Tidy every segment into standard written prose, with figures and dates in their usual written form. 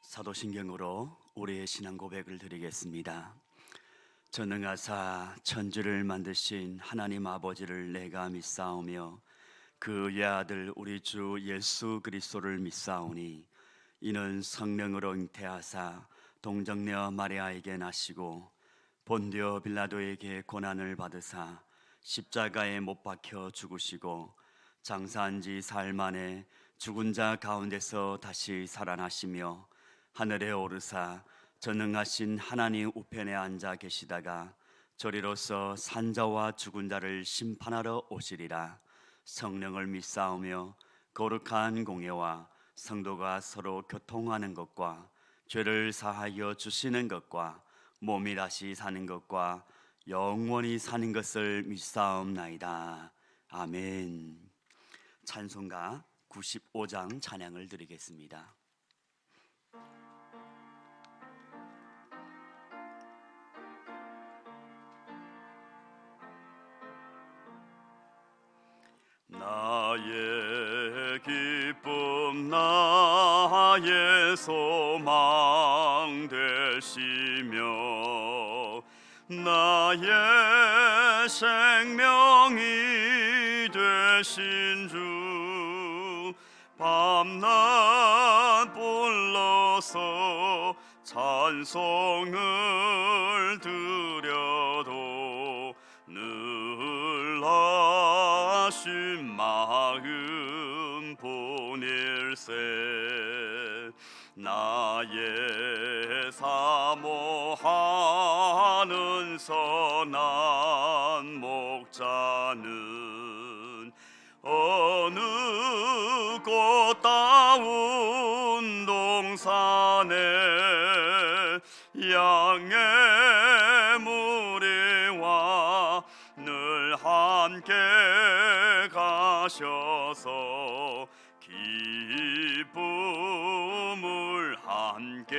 사도신경으로 우리의 신앙 고백을 드리겠습니다. 전능하사 천지를 만드신 하나님 아버지를 내가 믿사오며 그 외아들 우리 주 예수 그리스도를 믿사오니 이는 성령으로 잉태하사 동정녀 마리아에게 나시고 본디오 빌라도에게 고난을 받으사 십자가에 못 박혀 죽으시고 장사한 지 사흘 만에 죽은 자 가운데서 다시 살아나시며 하늘에 오르사 전능하신 하나님 우편에 앉아 계시다가 저리로서 산자와 죽은 자를 심판하러 오시리라. 성령을 믿사오며 거룩한 공예와 성도가 서로 교통하는 것과 죄를 사하여 주시는 것과 몸이 다시 사는 것과 영원히 사는 것을 믿사옵나이다. 아멘. 찬송가 95장 찬양을 드리겠습니다. 나의 기쁨 나의 소망 되시며 나의 생명이 되신 주 밤낮 불러서 찬송을 드려도 늘 하신 마음 보낼세. 나의 사모하는 선한 목자는 어느 꽃다운 동산에 양의 무리와 늘 함께 가셔서 기쁨을 함께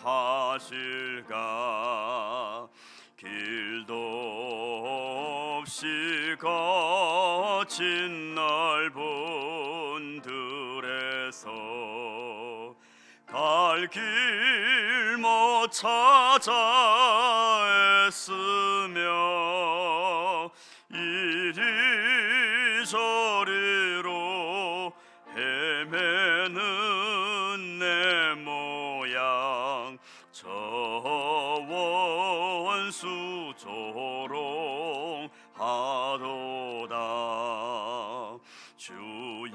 하실까. 길도 없이 거친 넓은 들에서 갈 길 못 찾아 애쓰며 이리저리로 헤매는 내 모양 저 원수 조롱하도다. 주의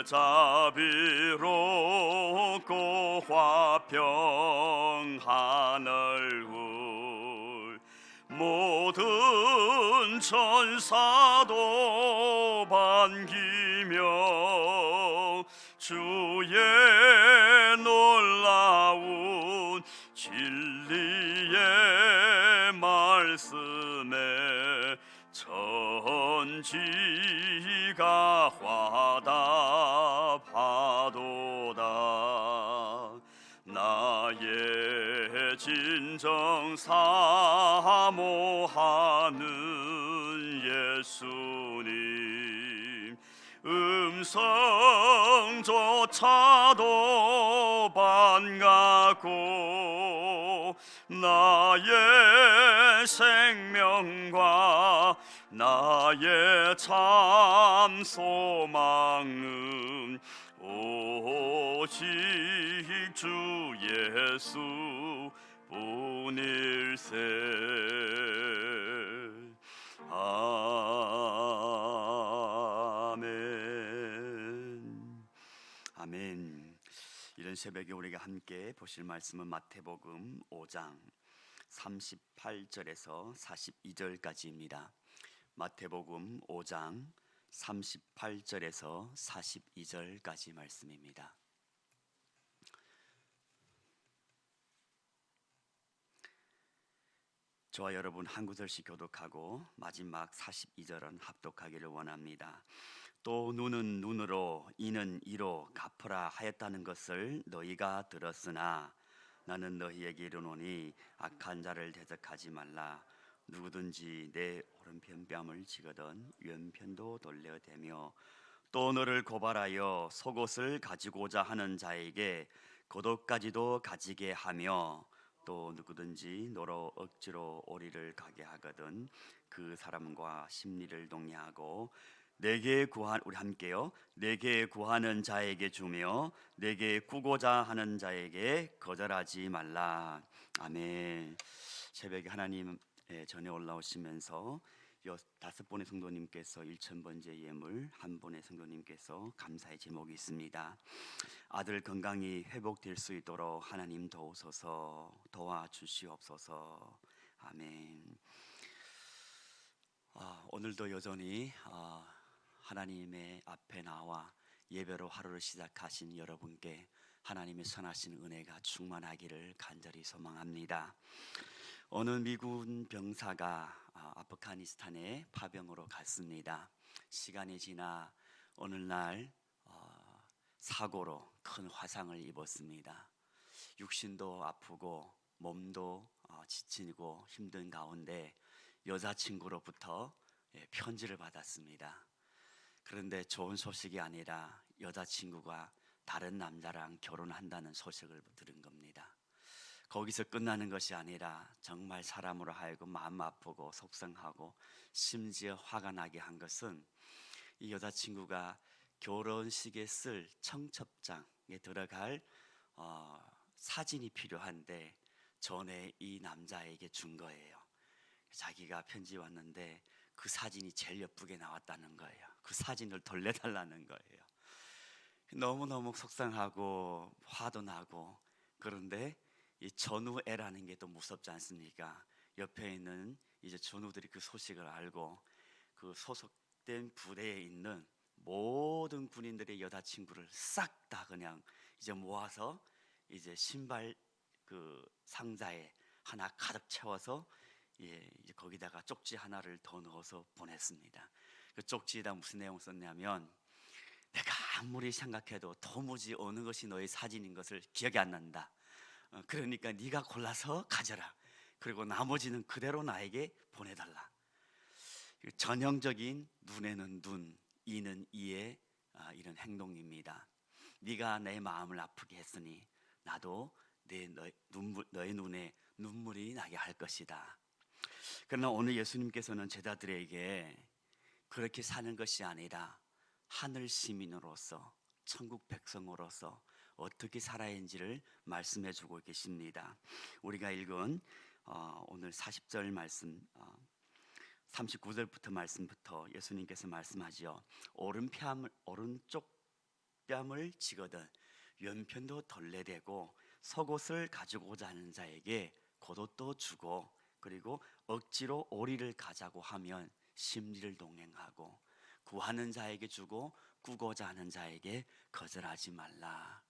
자비롭고 화평 하늘굴 모든 천사도 반기며 주의 놀라운 진리의 말씀에 천지가 화답하도다. 나의 진정 사모하는 예수님 음성조차도 반갑고 나의 생명과 나의 참 소망은 오직 주 예수 뿐일세. 아멘. 아멘. 이런 새벽에 우리가 함께 보실 말씀은 마태복음 5장 38절에서 42절까지입니다. 마태복음 5장 38절에서 42절까지 말씀입니다. 저와 여러분 한 구절씩 교독하고 마지막 42절은 합독하기를 원합니다. 또 눈은 눈으로 이는 이로 갚으라 하였다는 것을 너희가 들었으나 나는 너희에게 이르노니 악한 자를 대적하지 말라. 누구든지 내 오른편 뺨을 치거든 왼편도 돌려대며 또 너를 고발하여 속옷을 가지고자 하는 자에게 고도까지도 가지게 하며 또 누구든지 너로 억지로 오리를 가게 하거든 그 사람과 심리를 동의하고 내게 구한 우리 함께요. 내게 구하는 자에게 주며 내게 구고자 하는 자에게 거절하지 말라. 아멘. 새벽에 하나님 전에 올라오시면서 다섯 분의 성도님께서 1,000번째 예물, 한 분의 성도님께서 감사의 제목이 있습니다. 아들 건강이 회복될 수 있도록 하나님 도우소서, 도와주시옵소서. 아멘. 오늘도 여전히 하나님의 앞에 나와 예배로 하루를 시작하신 여러분께 하나님의 선하신 은혜가 충만하기를 간절히 소망합니다. 어느 미군 병사가 아프가니스탄에 파병으로 갔습니다. 시간이 지나 어느 날 사고로 큰 화상을 입었습니다. 육신도 아프고 몸도 지치고 힘든 가운데 여자친구로부터 편지를 받았습니다. 그런데 좋은 소식이 아니라 여자친구가 다른 남자랑 결혼한다는 소식을 들은 겁니다. 거기서 끝나는 것이 아니라 정말 사람으로 하여금 마음 아프고 속상하고 심지어 화가 나게 한 것은 이 여자친구가 결혼식에 쓸 청첩장에 들어갈 사진이 필요한데 전에 이 남자에게 준 거예요. 자기가 편지 왔는데 그 사진이 제일 예쁘게 나왔다는 거예요. 그 사진을 돌려달라는 거예요. 너무너무 속상하고 화도 나고, 그런데 이 전우애라는 게 또 무섭지 않습니까? 옆에 있는 이제 전우들이 그 소식을 알고 그 소속된 부대에 있는 모든 군인들의 여자친구를 싹 다 그냥 이제 모아서 이제 신발 그 상자에 하나 가득 채워서 이제 거기다가 쪽지 하나를 더 넣어서 보냈습니다. 그 쪽지에다 무슨 내용을 썼냐면, 내가 아무리 생각해도 도무지 어느 것이 너의 사진인 것을 기억이 안 난다. 그러니까 네가 골라서 가져라. 그리고 나머지는 그대로 나에게 보내달라. 전형적인 눈에는 눈, 이는 이의 이런 행동입니다. 네가 내 마음을 아프게 했으니 나도 너의 눈에 눈물이 나게 할 것이다. 그러나 오늘 예수님께서는 제자들에게 그렇게 사는 것이 아니라 하늘 시민으로서, 천국 백성으로서 어떻게 살아야 하는지를 말씀해 주고 계십니다. 우리가 읽은 오늘 40절 말씀, 39절부터 말씀부터 예수님께서 말씀하지요. 오른쪽 뺨을 치거든 왼편도 덜레대고 속옷을 가지고자 하는 자에게 겉옷도 주고, 그리고 억지로 오리를 가자고 하면 심리를 동행하고, 구하는 자에게 주고 꾸고자 하는 자에게 거절하지 말라.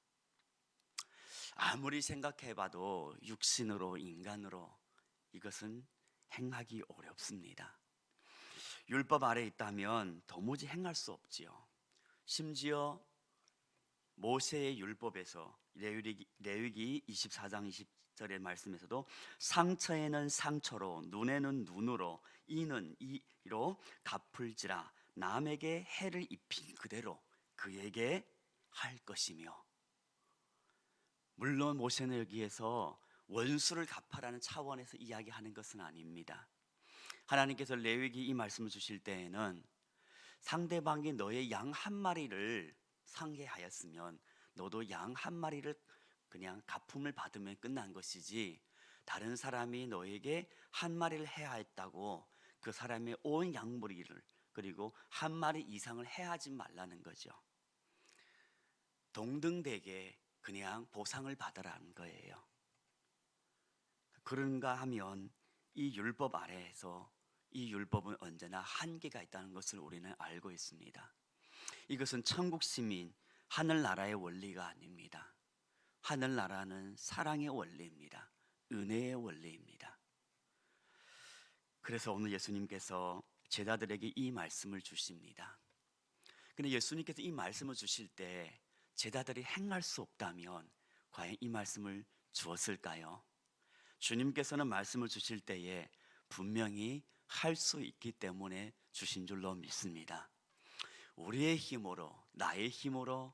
아무리 생각해봐도 육신으로, 인간으로 이것은 행하기 어렵습니다. 율법 아래 있다면 도무지 행할 수 없지요. 심지어 모세의 율법에서 레위기 24장 20절의 말씀에서도 상처에는 상처로, 눈에는 눈으로, 이는 이로 갚을지라, 남에게 해를 입힌 그대로 그에게 할 것이며. 물론 모세는 여기에서 원수를 갚아라는 차원에서 이야기하는 것은 아닙니다. 하나님께서 레위기 이 말씀을 주실 때에는 상대방이 너의 양 한 마리를 상해하였으면 너도 양 한 마리를 그냥 가품을 받으면 끝난 것이지, 다른 사람이 너에게 한 마리를 해하였다고 그 사람의 온 양무리를, 그리고 한 마리 이상을 해하지 말라는 거죠. 동등되게 그냥 보상을 받으라는 거예요. 그런가 하면 이 율법 아래에서 이 율법은 언제나 한계가 있다는 것을 우리는 알고 있습니다. 이것은 천국 시민, 하늘나라의 원리가 아닙니다. 하늘나라는 사랑의 원리입니다. 은혜의 원리입니다. 그래서 오늘 예수님께서 제자들에게 이 말씀을 주십니다. 근데 예수님께서 이 말씀을 주실 때 제자들이 행할 수 없다면 과연 이 말씀을 주었을까요? 주님께서는 말씀을 주실 때에 분명히 할 수 있기 때문에 주신 줄로 믿습니다. 우리의 힘으로, 나의 힘으로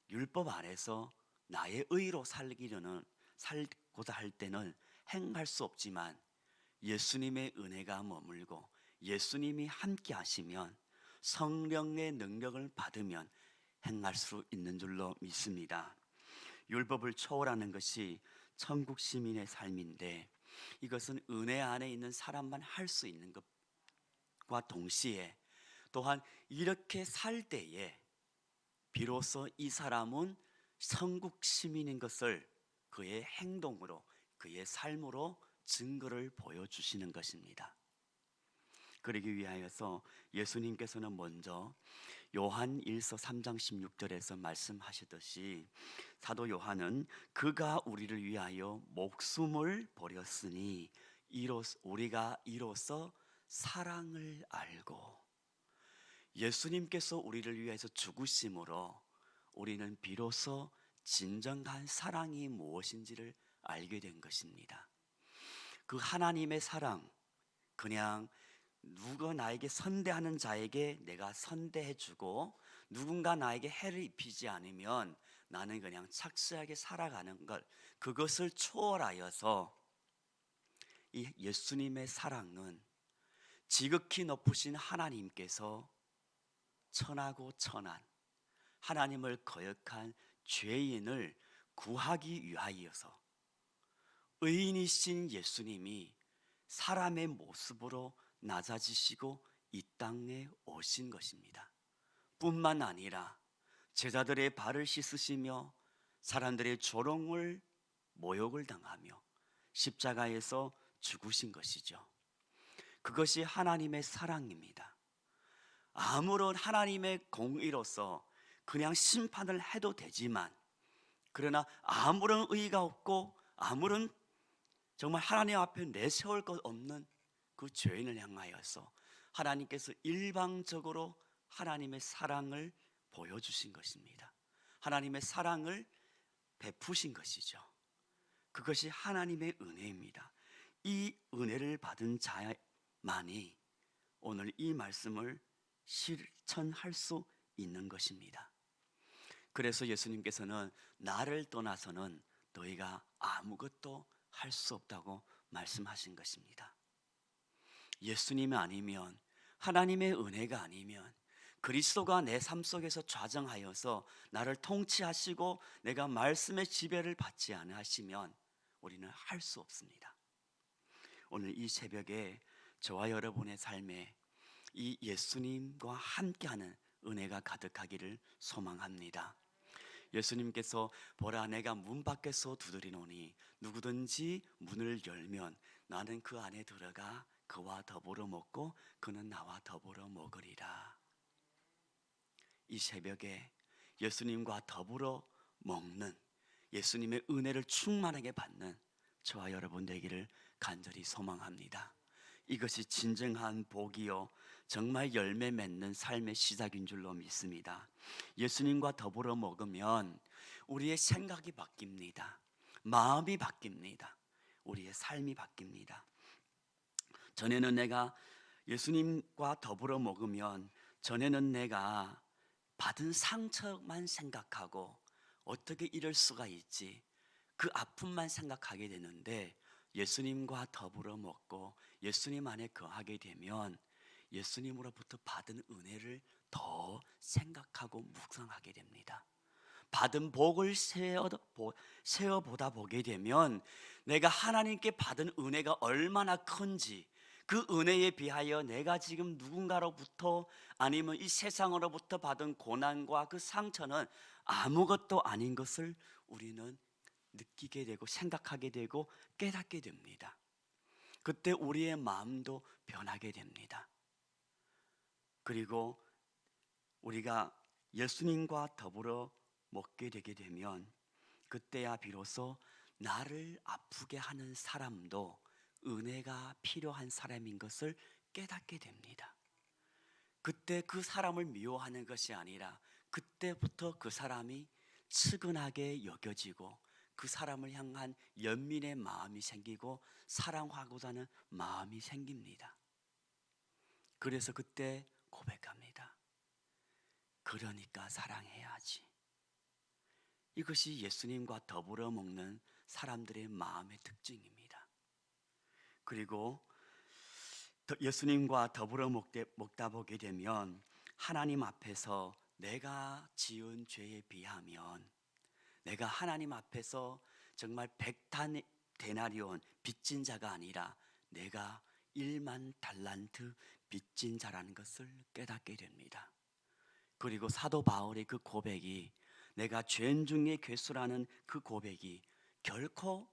율법 안에서 나의 의로 살고자 할 때는 행할 수 없지만 예수님의 은혜가 머물고 예수님이 함께 하시면 성령의 능력을 받으면 행할 수 있는 줄로 믿습니다. 율법을 초월하는 것이 천국 시민의 삶인데 이것은 은혜 안에 있는 사람만 할 수 있는 것과 동시에 또한 이렇게 살 때에 비로소 이 사람은 천국 시민인 것을 그의 행동으로 그의 삶으로 증거를 보여주시는 것입니다. 그러기 위하여서 예수님께서는 먼저 요한 1서 3장 16절에서 말씀하시듯이 사도 요한은 그가 우리를 위하여 목숨을 버렸으니 우리가 이로써 사랑을 알고, 예수님께서 우리를 위해서 죽으심으로 우리는 비로소 진정한 사랑이 무엇인지를 알게 된 것입니다. 그 하나님의 사랑, 그냥 누가 나에게 선대하는 자에게 내가 선대해주고 누군가 나에게 해를 입히지 않으면 나는 그냥 착실하게 살아가는 것, 그것을 초월하여서 이 예수님의 사랑은 지극히 높으신 하나님께서 천하고 천한 하나님을 거역한 죄인을 구하기 위하여서 의인이신 예수님이 사람의 모습으로 낮아지시고 이 땅에 오신 것입니다. 뿐만 아니라 제자들의 발을 씻으시며 사람들의 조롱을 모욕을 당하며 십자가에서 죽으신 것이죠. 그것이 하나님의 사랑입니다. 아무런 하나님의 공의로서 그냥 심판을 해도 되지만, 그러나 아무런 의가 없고 아무런 정말 하나님 앞에 내세울 것 없는 그 죄인을 향하여서 하나님께서 일방적으로 하나님의 사랑을 보여주신 것입니다. 하나님의 사랑을 베푸신 것이죠. 그것이 하나님의 은혜입니다. 이 은혜를 받은 자만이 오늘 이 말씀을 실천할 수 있는 것입니다. 그래서 예수님께서는 나를 떠나서는 너희가 아무것도 할 수 없다고 말씀하신 것입니다. 예수님이 아니면, 하나님의 은혜가 아니면, 그리스도가 내 삶 속에서 좌정하여서 나를 통치하시고 내가 말씀의 지배를 받지 않으시면 우리는 할 수 없습니다. 오늘 이 새벽에 저와 여러분의 삶에 이 예수님과 함께하는 은혜가 가득하기를 소망합니다. 예수님께서 보라, 내가 문 밖에서 두드리노니 누구든지 문을 열면 나는 그 안에 들어가 그와 더불어 먹고 그는 나와 더불어 먹으리라. 이 새벽에 예수님과 더불어 먹는, 예수님의 은혜를 충만하게 받는 저와 여러분 되기를 간절히 소망합니다. 이것이 진정한 복이요 정말 열매 맺는 삶의 시작인 줄로 믿습니다. 예수님과 더불어 먹으면 우리의 생각이 바뀝니다. 마음이 바뀝니다. 우리의 삶이 바뀝니다. 전에는 내가 예수님과 더불어 먹으면 전에는 내가 받은 상처만 생각하고 어떻게 이럴 수가 있지, 그 아픔만 생각하게 되는데 예수님과 더불어 먹고 예수님 안에 거하게 되면 예수님으로부터 받은 은혜를 더 생각하고 묵상하게 됩니다. 받은 복을 세어보다 보게 되면 내가 하나님께 받은 은혜가 얼마나 큰지, 그 은혜에 비하여 내가 지금 누군가로부터 아니면 이 세상으로부터 받은 고난과 그 상처는 아무것도 아닌 것을 우리는 느끼게 되고 생각하게 되고 깨닫게 됩니다. 그때 우리의 마음도 변하게 됩니다. 그리고 우리가 예수님과 더불어 먹게 되게 되면 그때야 비로소 나를 아프게 하는 사람도 은혜가 필요한 사람인 것을 깨닫게 됩니다. 그때 그 사람을 미워하는 것이 아니라 그때부터 그 사람이 측은하게 여겨지고 그 사람을 향한 연민의 마음이 생기고 사랑하고자 하는 마음이 생깁니다. 그래서 그때 고백합니다. 그러니까 사랑해야지. 이것이 예수님과 더불어 먹는 사람들의 마음의 특징입니다. 그리고 예수님과 더불어 먹다 보게 되면 하나님 앞에서 내가 지은 죄에 비하면, 내가 하나님 앞에서 정말 데나리온 빚진 자가 아니라 내가 1만 달란트 빚진 자라는 것을 깨닫게 됩니다. 그리고 사도 바울의 그 고백이, 내가 죄인 중에 괴수라는 그 고백이 결코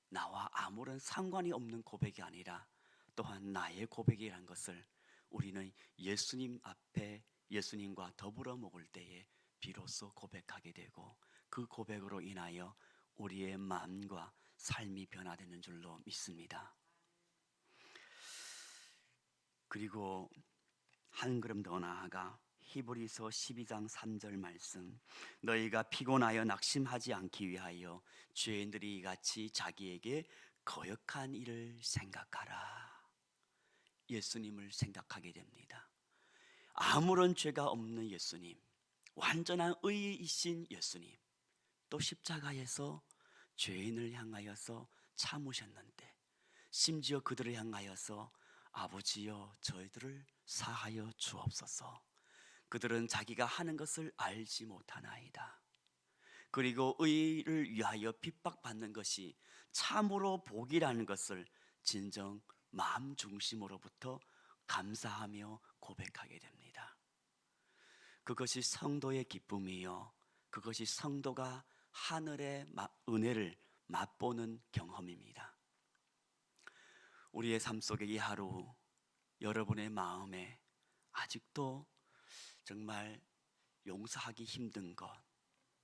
나와 아무런 상관이 없는 고백이 아니라 또한 나의 고백이란 것을 우리는 예수님 앞에 예수님과 더불어 먹을 때에 비로소 고백하게 되고, 그 고백으로 인하여 우리의 마음과 삶이 변화되는 줄로 믿습니다. 그리고 한 걸음 더 나아가 히브리서 12장 3절 말씀, 너희가 피곤하여 낙심하지 않기 위하여 죄인들이 이같이 자기에게 거역한 일을 생각하라. 예수님을 생각하게 됩니다. 아무런 죄가 없는 예수님, 완전한 의이신 예수님, 또 십자가에서 죄인을 향하여서 참으셨는데, 심지어 그들을 향하여서 아버지여 저희들을 사하여 주옵소서, 그들은 자기가 하는 것을 알지 못하나이다. 그리고 의를 위하여 핍박받는 것이 참으로 복이라는 것을 진정 마음 중심으로부터 감사하며 고백하게 됩니다. 그것이 성도의 기쁨이요, 그것이 성도가 하늘의 은혜를 맛보는 경험입니다. 우리의 삶 속에 이 하루 여러분의 마음에 아직도 정말 용서하기 힘든 것,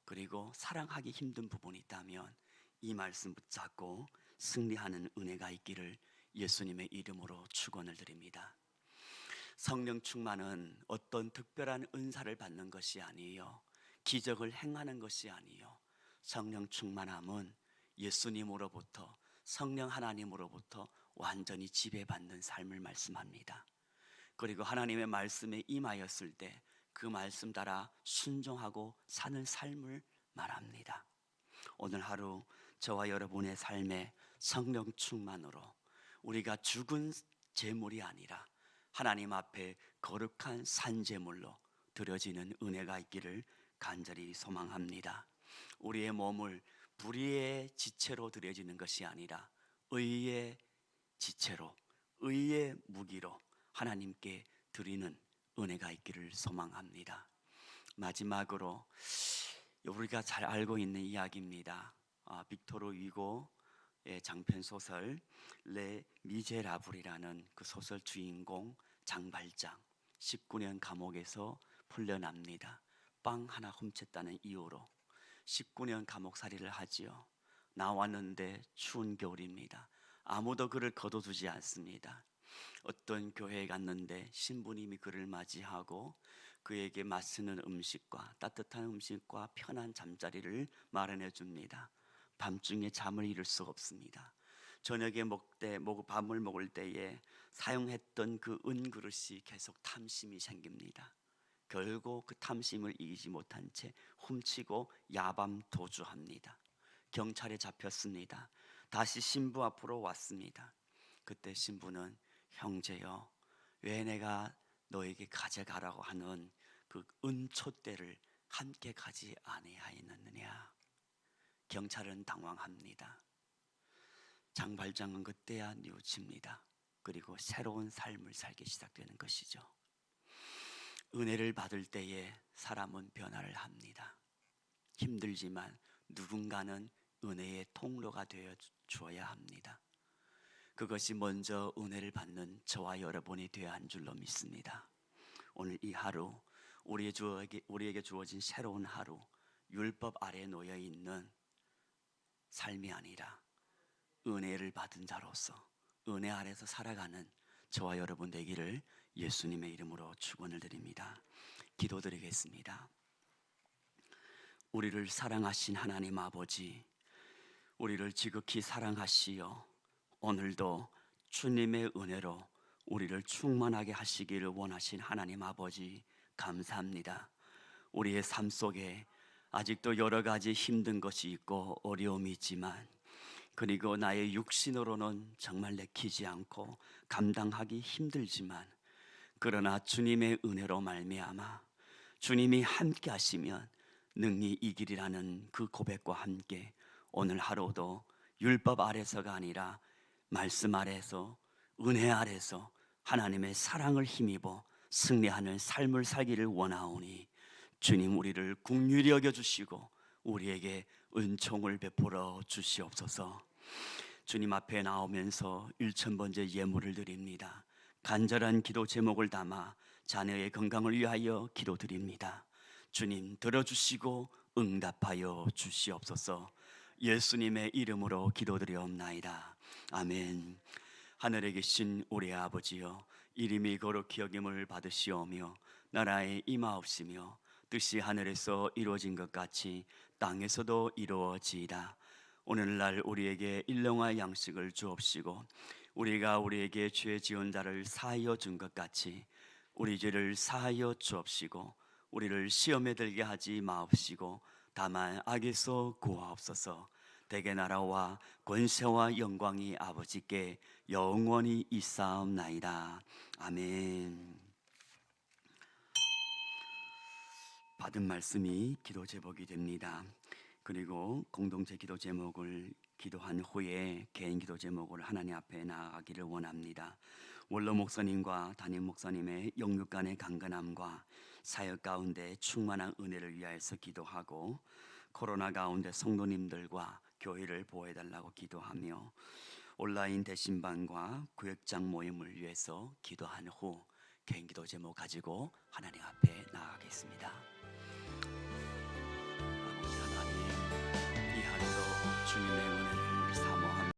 그리고 사랑하기 힘든 부분이 있다면 이 말씀 붙잡고 승리하는 은혜가 있기를 예수님의 이름으로 축원을 드립니다. 성령 충만은 어떤 특별한 은사를 받는 것이 아니에요, 기적을 행하는 것이 아니에요. 성령 충만함은 예수님으로부터, 성령 하나님으로부터 완전히 지배받는 삶을 말씀합니다. 그리고 하나님의 말씀에 임하였을 때 그 말씀 따라 순종하고 사는 삶을 말합니다. 오늘 하루 저와 여러분의 삶에 성령 충만으로 우리가 죽은 제물이 아니라 하나님 앞에 거룩한 산제물로 드려지는 은혜가 있기를 간절히 소망합니다. 우리의 몸을 불의의 지체로 드려지는 것이 아니라 의의 지체로, 의의 무기로 하나님께 드리는 은혜가 있기를 소망합니다. 마지막으로 우리가 잘 알고 있는 이야기입니다. 빅토르 위고의 장편 소설 레 미제라블이라는 그 소설 주인공 장발장, 19년 감옥에서 풀려납니다. 빵 하나 훔쳤다는 이유로 19년 감옥살이를 하지요. 나왔는데 추운 겨울입니다. 아무도 그를 거둬주지 않습니다. 어떤 교회에 갔는데 신부님이 그를 맞이하고 그에게 맛있는 음식과 따뜻한 음식과 편한 잠자리를 마련해 줍니다. 밤중에 잠을 이룰 수 없습니다. 저녁에 밤을 먹을 때에 사용했던 그 은그릇이 계속 탐심이 생깁니다. 결국 그 탐심을 이기지 못한 채 훔치고 야밤 도주합니다. 경찰에 잡혔습니다. 다시 신부 앞으로 왔습니다. 그때 신부는 형제여, 왜 내가 너에게 가져가라고 하는 그 은촛대를 함께 가지 아니하였느냐. 경찰은 당황합니다. 장발장은 그때야 뉘우칩니다. 그리고 새로운 삶을 살기 시작되는 것이죠. 은혜를 받을 때에 사람은 변화를 합니다. 힘들지만 누군가는 은혜의 통로가 되어 주어야 합니다. 그것이 먼저 은혜를 받는 저와 여러분이 되어야 한 줄로 믿습니다. 오늘 이 하루 우리에게 주어진 새로운 하루, 율법 아래 놓여 있는 삶이 아니라 은혜를 받은 자로서 은혜 아래서 살아가는 저와 여러분 되기를 예수님의 이름으로 축원을 드립니다. 기도드리겠습니다. 우리를 사랑하신 하나님 아버지, 우리를 지극히 사랑하시어 오늘도 주님의 은혜로 우리를 충만하게 하시기를 원하신 하나님 아버지, 감사합니다. 우리의 삶 속에 아직도 여러 가지 힘든 것이 있고 어려움이 있지만, 그리고 나의 육신으로는 정말 내키지 않고 감당하기 힘들지만, 그러나 주님의 은혜로 말미암아 주님이 함께 하시면 능히 이기리라는 그 고백과 함께 오늘 하루도 율법 아래서가 아니라 말씀 아래서, 은혜 아래서 하나님의 사랑을 힘입어 승리하는 삶을 살기를 원하오니, 주님 우리를 긍휼히 여겨주시고 우리에게 은총을 베풀어 주시옵소서. 주님 앞에 나오면서 1,000번째 예물을 드립니다. 간절한 기도 제목을 담아 자녀의 건강을 위하여 기도드립니다. 주님 들어주시고 응답하여 주시옵소서. 예수님의 이름으로 기도드리옵나이다. 아멘. 하늘에 계신 우리 아버지여, 이름이 거룩히 여김을 받으시오며 나라의 임하옵시며 뜻이 하늘에서 이루어진 것 같이 땅에서도 이루어지이다. 오늘날 우리에게 일용할 양식을 주옵시고, 우리가 우리에게 죄 지은 자를 사하여 준 것 같이 우리 죄를 사하여 주옵시고, 우리를 시험에 들게 하지 마옵시고 다만 악에서 구하옵소서. 대개 나라와 권세와 영광이 아버지께 영원히 있사옵나이다. 아멘. 받은 말씀이 기도 제목이 됩니다. 그리고 공동체 기도 제목을 기도한 후에 개인 기도 제목을 하나님 앞에 나아가기를 원합니다. 원로 목사님과 담임 목사님의 영육 간의 강건함과 사역 가운데 충만한 은혜를 위하여서 기도하고, 코로나 가운데 성도님들과 교회를 보호해달라고 기도하며, 온라인 대신반과 구역장 모임을 위해서 기도한 후 개인 기도 제목 가지고 하나님 앞에 나아가겠습니다.